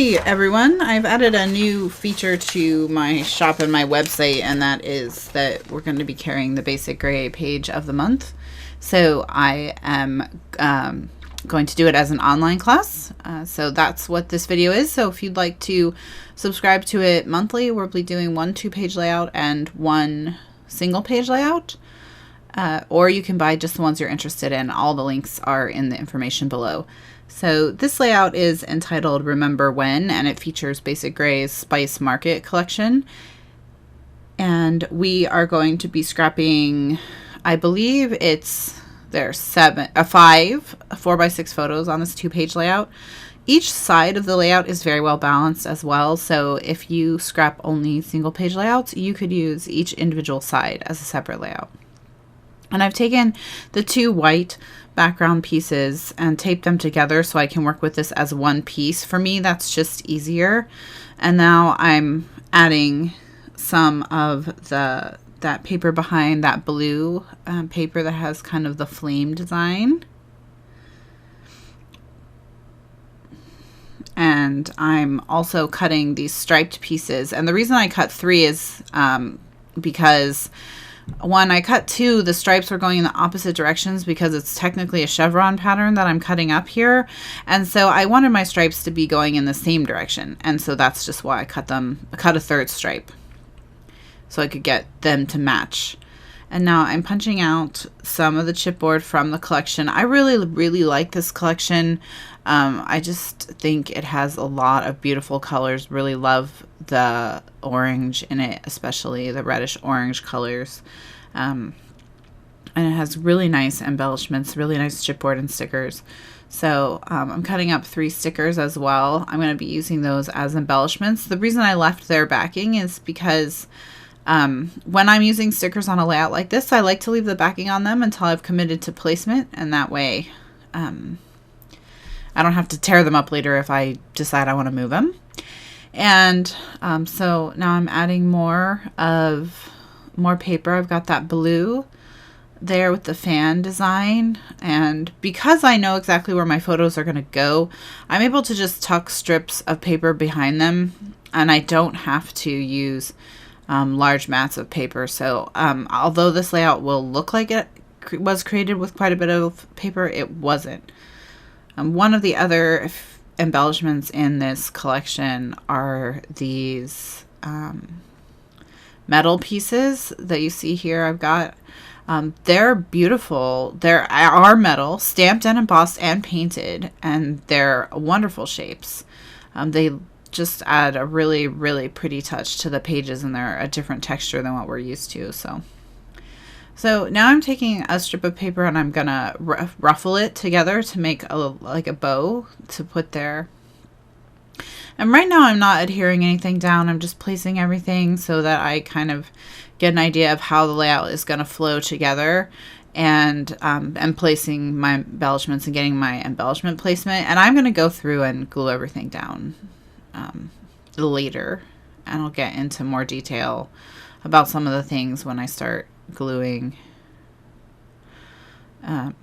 Hey everyone, I've added a new feature to my shop and my website, and that is that we're going to be carrying the basic gray page of the month. So I am going to do it as an online class. So that's what this video is. So if you'd like to subscribe to it monthly, we'll be doing one 2-page layout and one single page layout. Or you can buy just the ones you're interested in. All the links are in the information below. So this layout is entitled Remember When, and it features Basic Gray's Spice Market collection. And we are going to be scrapping, I believe there's 5 4x6 photos on this 2-page layout. Each side of the layout is very well balanced as well. So if you scrap only single page layouts, you could use each individual side as a separate layout. And I've taken the 2 white background pieces and taped them together so I can work with this as one piece. For me, that's just easier. And now I'm adding some of that paper behind, that blue paper that has kind of the flame design. And I'm also cutting these striped pieces. And the reason I cut 3 is because when I cut 2, the stripes were going in the opposite directions because it's technically a chevron pattern that I'm cutting up here. And so I wanted my stripes to be going in the same direction. And so that's just why I cut a 3rd stripe so I could get them to match. And now I'm punching out some of the chipboard from the collection. I really, really like this collection. I just think it has a lot of beautiful colors. Really love the orange in it, especially the reddish orange colors. And it has really nice embellishments, really nice chipboard and stickers. So I'm cutting up 3 stickers as well. I'm going to be using those as embellishments. The reason I left their backing is because when I'm using stickers on a layout like this, I like to leave the backing on them until I've committed to placement, and that way I don't have to tear them up later if I decide I want to move them. And so now I'm adding more paper. I've got that blue there with the fan design, and because I know exactly where my photos are going to go, I'm able to just tuck strips of paper behind them, and I don't have to use large mats of paper. So although this layout will look like it was created with quite a bit of paper, it wasn't. One of the other embellishments in this collection are these metal pieces that you see here. I've got they're beautiful. They are metal, stamped and embossed and painted, and they're wonderful shapes. They just add a really, really pretty touch to the pages, and they're a different texture than what we're used to. So now I'm taking a strip of paper and I'm gonna ruffle it together to make like a bow to put there. And right now I'm not adhering anything down. I'm just placing everything so that I kind of get an idea of how the layout is gonna flow together, and placing my embellishments and getting my embellishment placement. And I'm gonna go through and glue everything down later, and I'll get into more detail about some of the things when I start gluing. I'm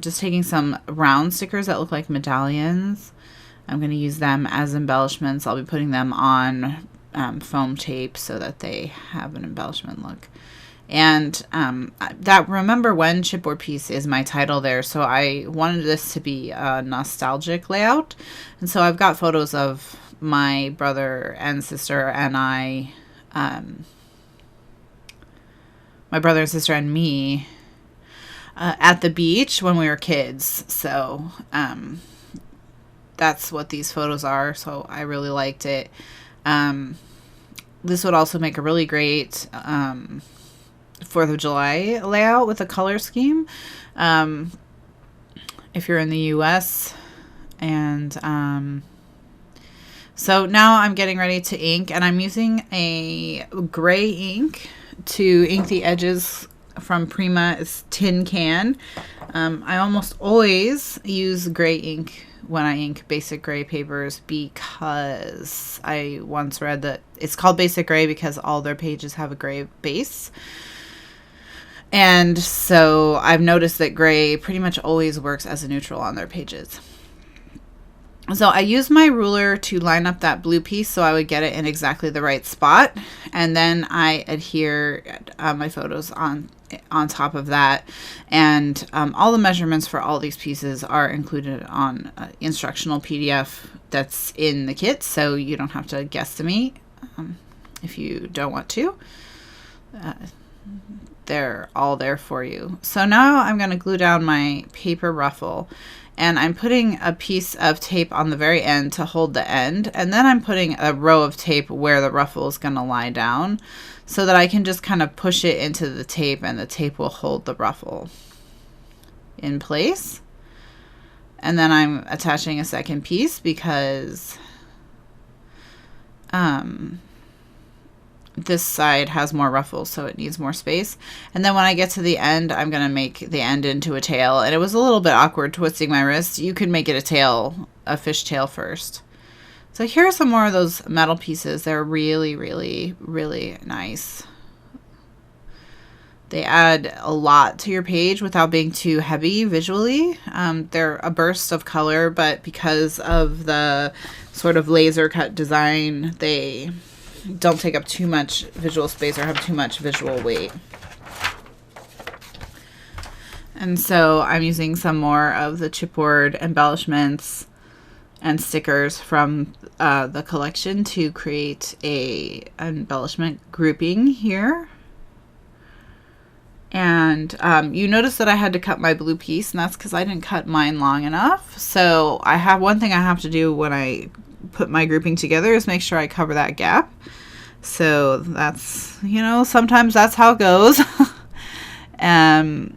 just taking some round stickers that look like medallions. I'm going to use them as embellishments. I'll be putting them on foam tape so that they have an embellishment look. And that Remember When chipboard piece is my title there, so I wanted this to be a nostalgic layout. And so I've got photos of my brother and sister and I, my brother and sister and me at the beach when we were kids. So that's what these photos are. So I really liked it. This would also make a really great 4th of July layout with a color scheme if you're in the US. And so now I'm getting ready to ink, and I'm using a gray ink to ink the edges from Prima's tin can. I almost always use gray ink when I ink basic gray papers because I once read that it's called basic gray because all their pages have a gray base. And so I've noticed that gray pretty much always works as a neutral on their pages. So I used my ruler to line up that blue piece so I would get it in exactly the right spot. And then I adhere my photos on top of that. And all the measurements for all these pieces are included on instructional PDF that's in the kit. So you don't have to guesstimate if you don't want to. They're all there for you. So now I'm going to glue down my paper ruffle. And I'm putting a piece of tape on the very end to hold the end. And then I'm putting a row of tape where the ruffle is going to lie down so that I can just kind of push it into the tape and the tape will hold the ruffle in place. And then I'm attaching a second piece because this side has more ruffles, so it needs more space. And then when I get to the end, I'm going to make the end into a tail. And it was a little bit awkward twisting my wrist. You could make it a tail, a fish tail first. So here are some more of those metal pieces. They're really, really, really nice. They add a lot to your page without being too heavy visually. They're a burst of color, but because of the sort of laser cut design, they don't take up too much visual space or have too much visual weight. And so I'm using some more of the chipboard embellishments and stickers from the collection to create a embellishment grouping here. And you notice that I had to cut my blue piece, and that's because I didn't cut mine long enough. So I have one thing I have to do when I put my grouping together is make sure I cover that gap. So that's, you know, sometimes that's how it goes. And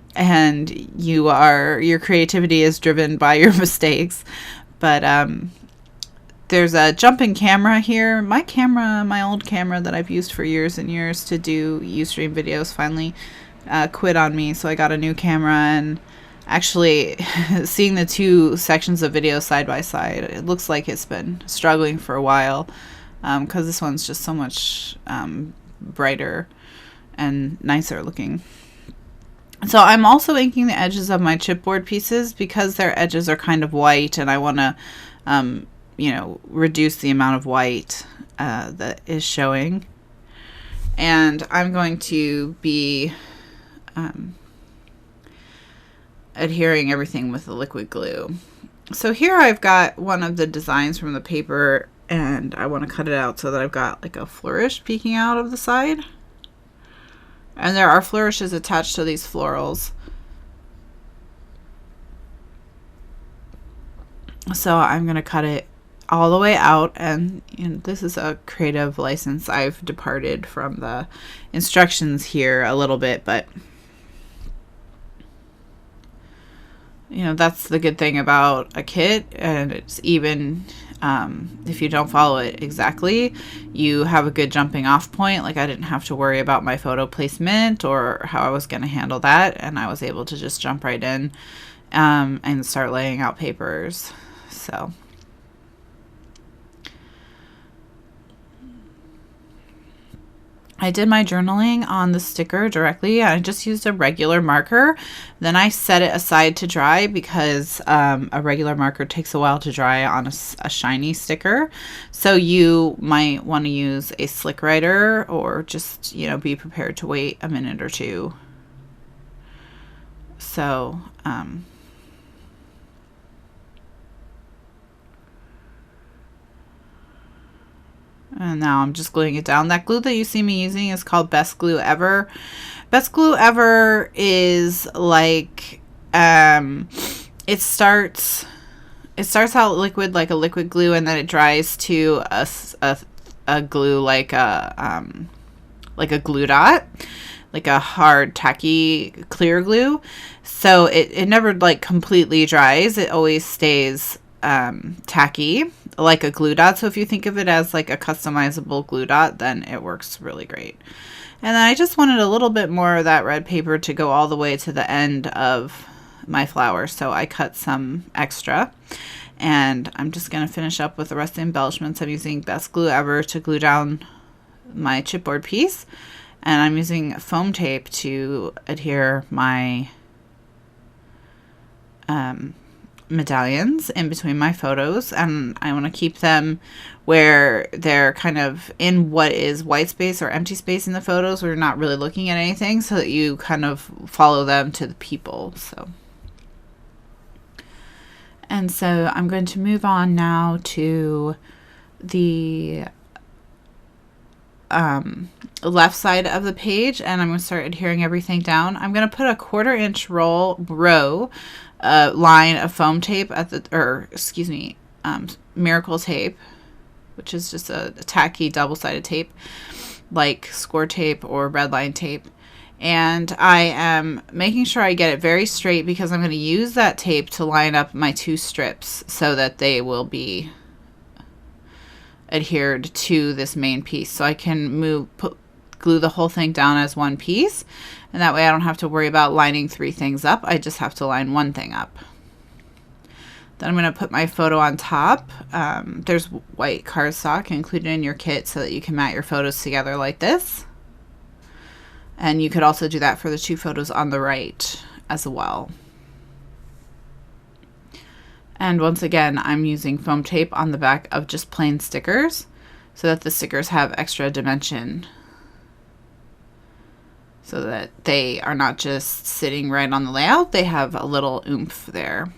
your creativity is driven by your mistakes. But there's a jumping camera here. My old camera that I've used for years and years to do Ustream videos finally quit on me. So I got a new camera, and actually seeing the two sections of video side by side, it looks like it's been struggling for a while because this one's just so much brighter and nicer looking. So I'm also inking the edges of my chipboard pieces because their edges are kind of white, and I want to you know, reduce the amount of white that is showing. And I'm going to be adhering everything with the liquid glue. So here I've got one of the designs from the paper, and I want to cut it out so that I've got like a flourish peeking out of the side. And there are flourishes attached to these florals. So I'm going to cut it all the way out, and you know, this is a creative license. I've departed from the instructions here a little bit, but you know, that's the good thing about a kit, and it's even if you don't follow it exactly, you have a good jumping off point. Like I didn't have to worry about my photo placement or how I was going to handle that, and I was able to just jump right in and start laying out papers. So I did my journaling on the sticker directly. I just used a regular marker. Then I set it aside to dry because a regular marker takes a while to dry on a shiny sticker. So you might want to use a slick writer, or just, you know, be prepared to wait a minute or two. So and now I'm just gluing it down. That glue that you see me using is called Best Glue Ever. Best Glue Ever is like, it starts out liquid, like a liquid glue, and then it dries to a glue like a glue dot, like a hard, tacky, clear glue. So it never like completely dries. It always stays tacky, like a glue dot. So if you think of it as like a customizable glue dot, then it works really great. And then I just wanted a little bit more of that red paper to go all the way to the end of my flower, so I cut some extra. And I'm just going to finish up with the rest of the embellishments. I'm using Best Glue Ever to glue down my chipboard piece, and I'm using foam tape to adhere my medallions in between my photos, and I want to keep them where they're kind of in what is white space or empty space in the photos where you're not really looking at anything, so that you kind of follow them to the people. And so I'm going to move on now to the left side of the page, and I'm going to start adhering everything down. I'm going to put a 1/4 inch row line of foam tape at the, Miracle tape, which is just a tacky double-sided tape like score tape or red line tape. And I am making sure I get it very straight because I'm going to use that tape to line up my 2 strips so that they will be adhered to this main piece. So I can glue the whole thing down as one piece, and that way I don't have to worry about lining 3 things up. I just have to line one thing up. Then I'm going to put my photo on top. There's white cardstock included in your kit so that you can mat your photos together like this. And you could also do that for the 2 photos on the right as well. And once again, I'm using foam tape on the back of just plain stickers so that the stickers have extra dimension, so that they are not just sitting right on the layout, they have a little oomph there.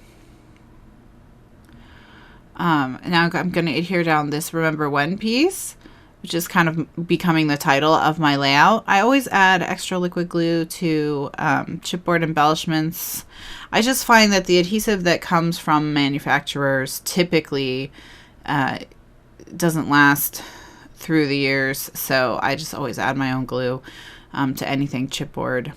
And now I'm going to adhere down this Remember When piece, which is kind of becoming the title of my layout. I always add extra liquid glue to chipboard embellishments. I just find that the adhesive that comes from manufacturers typically doesn't last through the years, so I just always add my own glue to anything chipboard.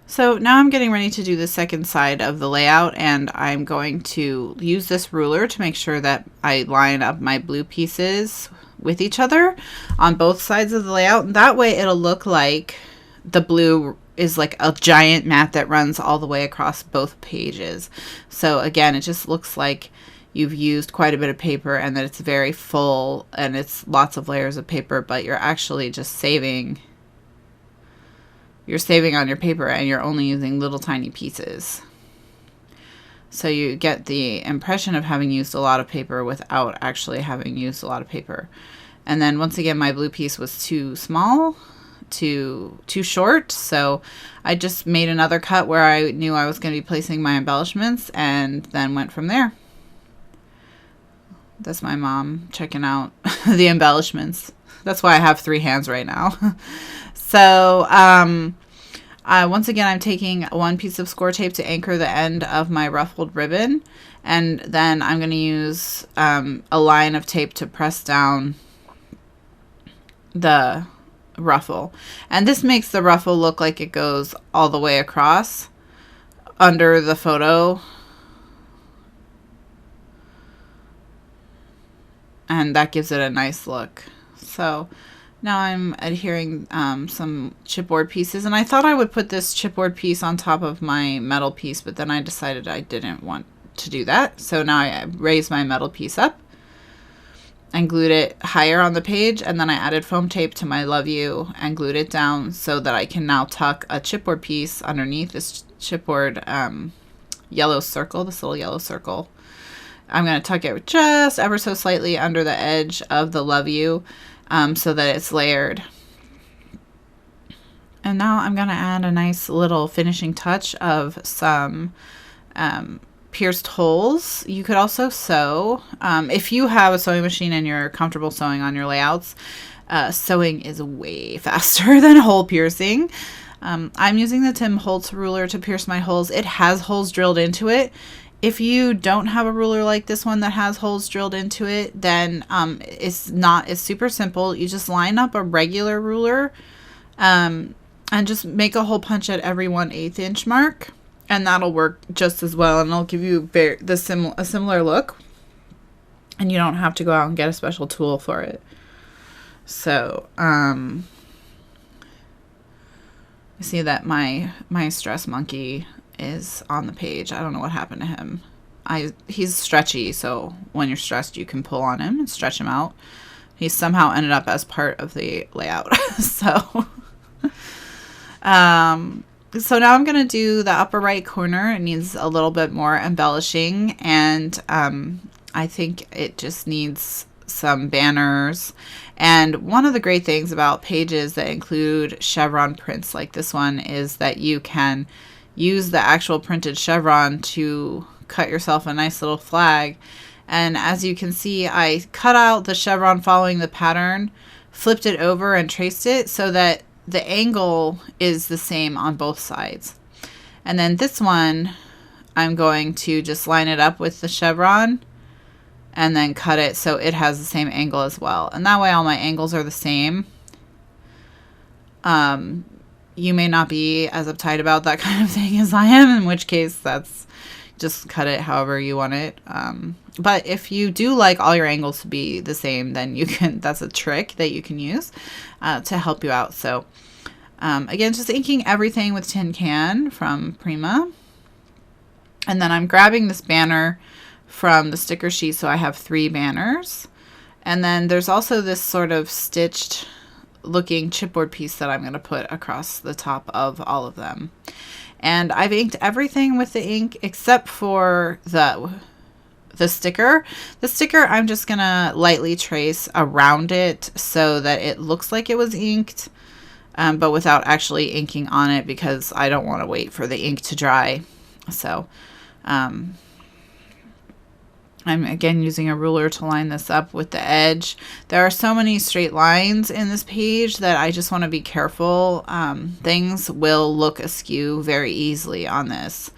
So now I'm getting ready to do the second side of the layout, and I'm going to use this ruler to make sure that I line up my blue pieces with each other on both sides of the layout. And that way it'll look like the blue is like a giant mat that runs all the way across both pages. So again, it just looks like you've used quite a bit of paper and that it's very full and it's lots of layers of paper, but you're actually just saving. You're saving on your paper and you're only using little tiny pieces. So you get the impression of having used a lot of paper without actually having used a lot of paper. And then once again, my blue piece was too small, too short. So I just made another cut where I knew I was going to be placing my embellishments and then went from there. That's my mom checking out the embellishments. That's why I have 3 hands right now. So, once again, I'm taking 1 piece of score tape to anchor the end of my ruffled ribbon. And then I'm going to use a line of tape to press down the ruffle. And this makes the ruffle look like it goes all the way across under the photo. And that gives it a nice look. So now I'm adhering some chipboard pieces, and I thought I would put this chipboard piece on top of my metal piece, but then I decided I didn't want to do that. So now I raised my metal piece up and glued it higher on the page, and then I added foam tape to my Love You and glued it down so that I can now tuck a chipboard piece underneath this chipboard yellow circle, this little yellow circle. I'm going to tuck it just ever so slightly under the edge of the Love You so that it's layered. And now I'm going to add a nice little finishing touch of some pierced holes. You could also sew. If you have a sewing machine and you're comfortable sewing on your layouts, sewing is way faster than hole piercing. I'm using the Tim Holtz ruler to pierce my holes. It has holes drilled into it. If you don't have a ruler like this one that has holes drilled into it, then it's super simple. You just line up a regular ruler and just make a hole punch at every 1/8 inch mark, and that'll work just as well, and it'll give you a similar look, and you don't have to go out and get a special tool for it. So you see that my stress monkey is on the page. I don't know what happened to him. He's stretchy, so when you're stressed you can pull on him and stretch him out. He somehow ended up as part of the layout. So So now I'm going to do the upper right corner. It needs a little bit more embellishing, and I think it just needs some banners. And one of the great things about pages that include chevron prints like this one is that you can use the actual printed chevron to cut yourself a nice little flag. And as you can see, I cut out the chevron following the pattern, flipped it over and traced it so that the angle is the same on both sides. And then this one, I'm going to just line it up with the chevron and then cut it so it has the same angle as well. And that way all my angles are the same. You may not be as uptight about that kind of thing as I am, in which case that's just cut it however you want it. But if you do like all your angles to be the same, then you can, that's a trick that you can use to help you out. So again, just inking everything with Tin Can from Prima. And then I'm grabbing this banner from the sticker sheet, so I have 3 banners. And then there's also this sort of stitched looking chipboard piece that I'm going to put across the top of all of them. And I've inked everything with the ink except for the sticker. The sticker, I'm just going to lightly trace around it so that it looks like it was inked, but without actually inking on it, because I don't want to wait for the ink to dry. So I'm again using a ruler to line this up with the edge. There are so many straight lines in this page that I just want to be careful. Things will look askew very easily on this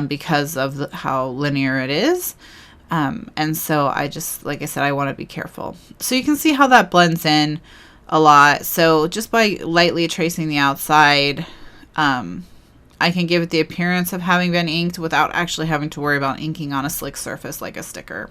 because of how linear it is. And so I just, like I said, I want to be careful. So you can see how that blends in a lot. So just by lightly tracing the outside, I can give it the appearance of having been inked without actually having to worry about inking on a slick surface like a sticker.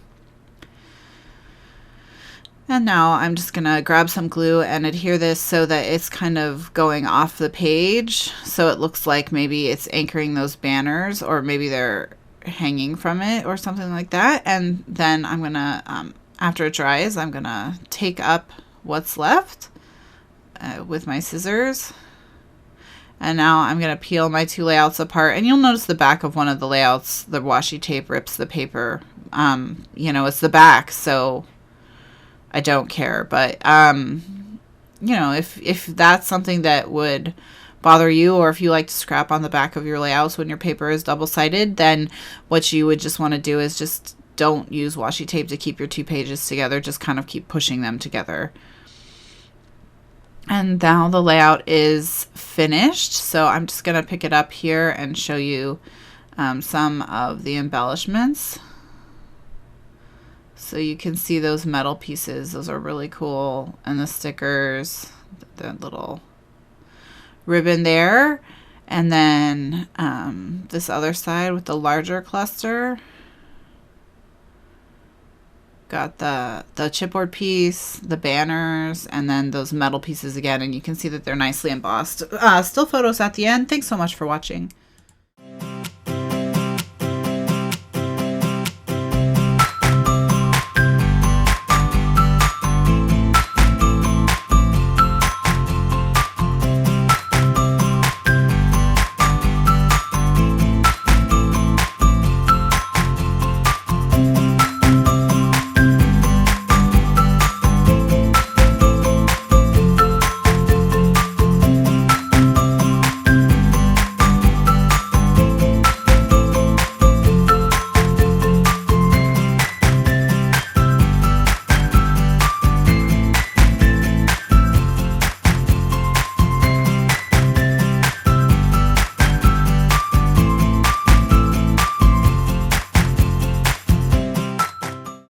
And now I'm just going to grab some glue and adhere this so that it's kind of going off the page. So it looks like maybe it's anchoring those banners, or maybe they're hanging from it or something like that. And then I'm going to, after it dries, I'm going to take up what's left with my scissors. And now I'm going to peel my 2 layouts apart, and you'll notice the back of one of the layouts, the washi tape rips the paper. You know, it's the back, so I don't care. But, you know, if that's something that would bother you, or if you like to scrap on the back of your layouts when your paper is double-sided, then what you would just want to do is just don't use washi tape to keep your 2 pages together. Just kind of keep pushing them together. And now the layout is finished, so I'm just going to pick it up here and show you some of the embellishments. So you can see those metal pieces. Those are really cool. And the stickers, the little ribbon there. And then this other side with the larger cluster. Got the chipboard piece, the banners, and then those metal pieces again, and you can see that they're nicely embossed. Still photos at the end. Thanks so much for watching.